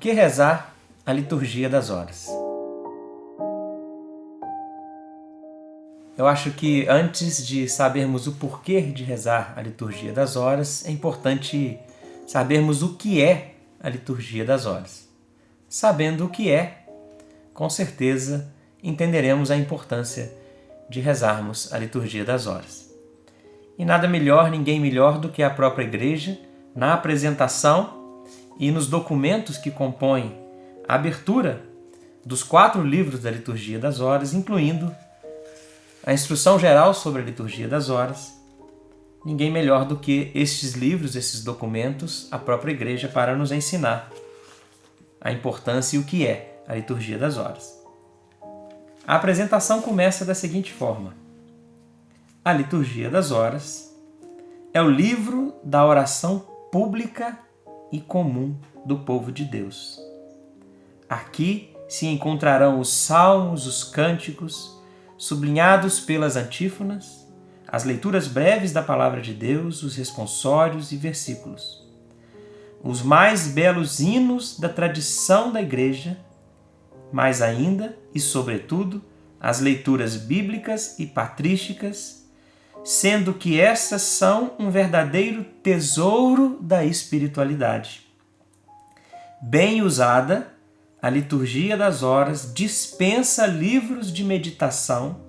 Por que rezar a liturgia das horas? Eu acho que antes de sabermos o porquê de rezar a liturgia das horas, é importante sabermos o que é a liturgia das horas. Sabendo o que é, com certeza entenderemos a importância de rezarmos a liturgia das horas. E nada melhor, ninguém melhor do que a própria Igreja, na apresentação e nos documentos que compõem a abertura dos 4 livros da liturgia das horas, incluindo a instrução geral sobre a liturgia das horas. Ninguém melhor do que estes livros, esses documentos, a própria Igreja, para nos ensinar a importância e o que é a liturgia das horas. A apresentação começa da seguinte forma: a liturgia das horas é o livro da oração pública e comum do povo de Deus. Aqui se encontrarão os salmos, os cânticos, sublinhados pelas antífonas, as leituras breves da Palavra de Deus, os responsórios e versículos, os mais belos hinos da tradição da Igreja, mais ainda e sobretudo as leituras bíblicas e patrísticas, sendo que essas são um verdadeiro tesouro da espiritualidade. Bem usada, a liturgia das horas dispensa livros de meditação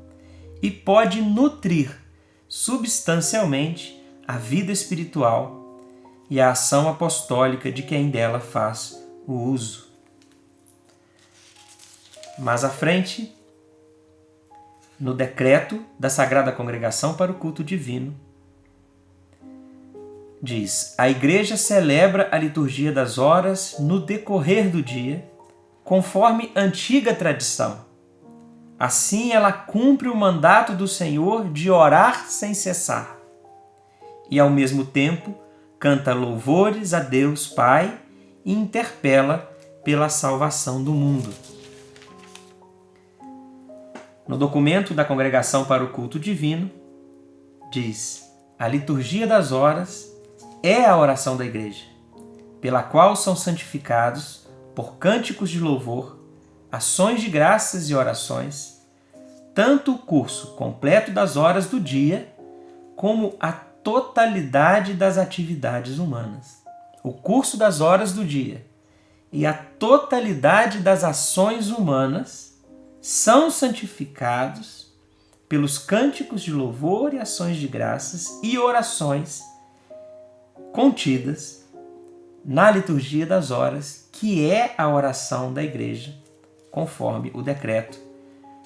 e pode nutrir substancialmente a vida espiritual e a ação apostólica de quem dela faz o uso. Mais à frente, no decreto da Sagrada Congregação para o Culto Divino, diz: a Igreja celebra a liturgia das horas no decorrer do dia, conforme antiga tradição. Assim ela cumpre o mandato do Senhor de orar sem cessar. E ao mesmo tempo canta louvores a Deus Pai e interpela pela salvação do mundo. No documento da Congregação para o Culto Divino, diz: a liturgia das horas é a oração da Igreja, pela qual são santificados, por cânticos de louvor, ações de graças e orações, tanto o curso completo das horas do dia, como a totalidade das atividades humanas. O curso das horas do dia e a totalidade das ações humanas são santificados pelos cânticos de louvor e ações de graças e orações contidas na liturgia das horas, que é a oração da Igreja, conforme o decreto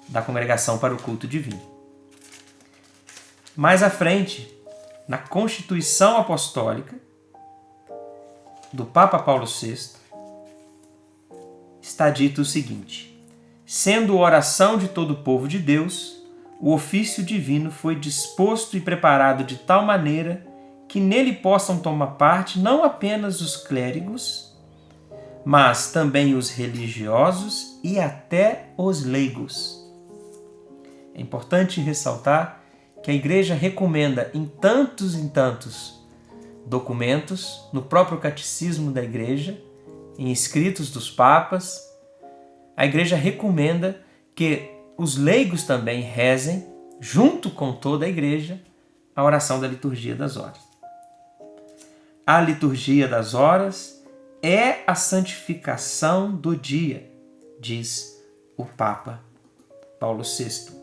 da Congregação para o Culto Divino. Mais à frente, na Constituição Apostólica do Papa Paulo VI, está dito o seguinte: sendo oração de todo o povo de Deus, o ofício divino foi disposto e preparado de tal maneira que nele possam tomar parte não apenas os clérigos, mas também os religiosos e até os leigos. É importante ressaltar que a Igreja recomenda em tantos documentos, no próprio catecismo da Igreja, em escritos dos papas, a Igreja recomenda que os leigos também rezem, junto com toda a Igreja, a oração da liturgia das horas. A liturgia das horas é a santificação do dia, diz o Papa Paulo VI.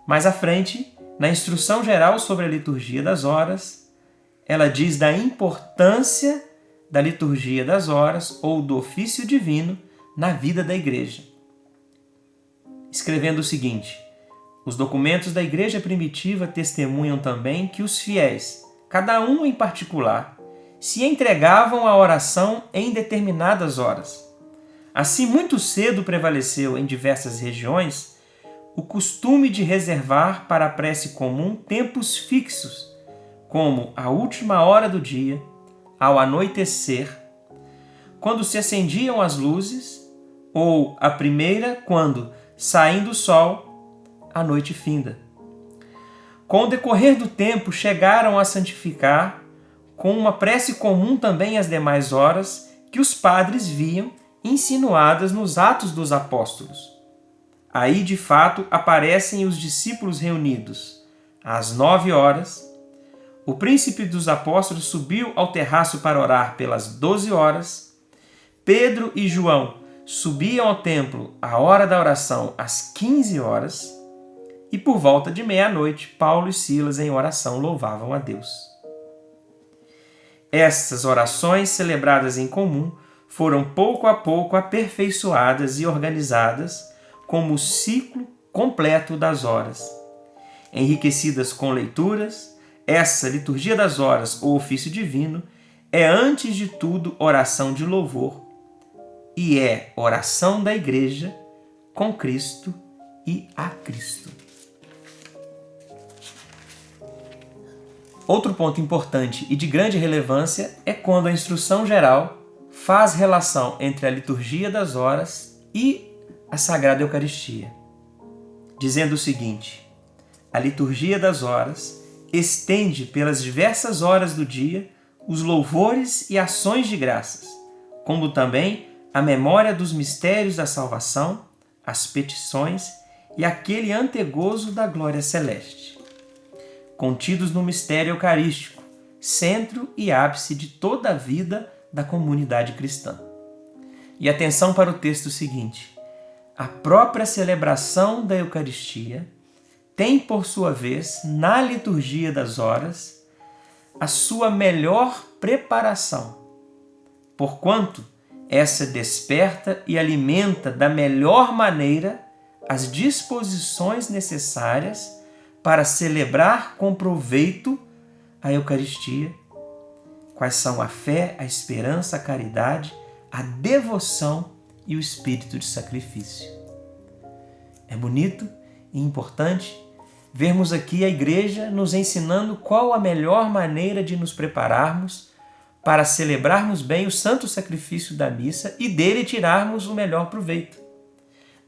Mais à frente, na instrução geral sobre a liturgia das horas, ela diz da importância da liturgia das horas ou do ofício divino na vida da Igreja, escrevendo o seguinte: os documentos da Igreja primitiva testemunham também que os fiéis, cada um em particular, se entregavam à oração em determinadas horas. Assim, muito cedo prevaleceu em diversas regiões o costume de reservar para a prece comum tempos fixos, como a última hora do dia, ao anoitecer, quando se acendiam as luzes, ou a primeira, quando, saindo o sol, a noite finda. Com o decorrer do tempo, chegaram a santificar com uma prece comum também às demais horas que os padres viam insinuadas nos Atos dos Apóstolos. Aí, de fato, aparecem os discípulos reunidos. Às 9 horas, o príncipe dos apóstolos subiu ao terraço para orar pelas 12 horas. Pedro e João subiam ao templo à hora da oração às 15 horas. E por volta de meia-noite, Paulo e Silas em oração louvavam a Deus. Estas orações celebradas em comum foram pouco a pouco aperfeiçoadas e organizadas como o ciclo completo das horas. Enriquecidas com leituras, essa liturgia das horas ou ofício divino é antes de tudo oração de louvor e é oração da Igreja com Cristo e a Cristo. Outro ponto importante e de grande relevância é quando a instrução geral faz relação entre a liturgia das horas e a Sagrada Eucaristia, dizendo o seguinte: a liturgia das horas estende pelas diversas horas do dia os louvores e ações de graças, como também a memória dos mistérios da salvação, as petições e aquele antegozo da glória celeste, contidos no mistério eucarístico, centro e ápice de toda a vida da comunidade cristã. E atenção para o texto seguinte: a própria celebração da Eucaristia tem, por sua vez, na liturgia das horas, a sua melhor preparação, porquanto essa desperta e alimenta da melhor maneira as disposições necessárias para celebrar com proveito a Eucaristia, quais são a fé, a esperança, a caridade, a devoção e o espírito de sacrifício. É bonito e importante vermos aqui a Igreja nos ensinando qual a melhor maneira de nos prepararmos para celebrarmos bem o santo sacrifício da missa e dele tirarmos o melhor proveito,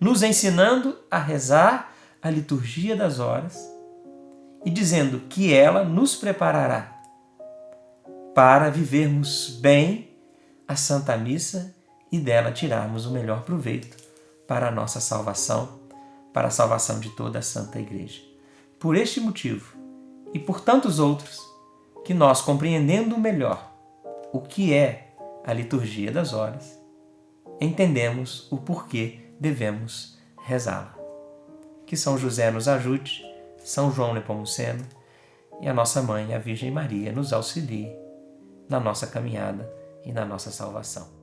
nos ensinando a rezar a liturgia das horas e dizendo que ela nos preparará para vivermos bem a Santa Missa e dela tirarmos o melhor proveito para a nossa salvação, para a salvação de toda a Santa Igreja. Por este motivo, e por tantos outros, que nós, compreendendo melhor o que é a liturgia das horas, entendemos o porquê devemos rezá-la. Que São José nos ajude, São João Nepomuceno e a nossa Mãe, a Virgem Maria, nos auxilie na nossa caminhada e na nossa salvação.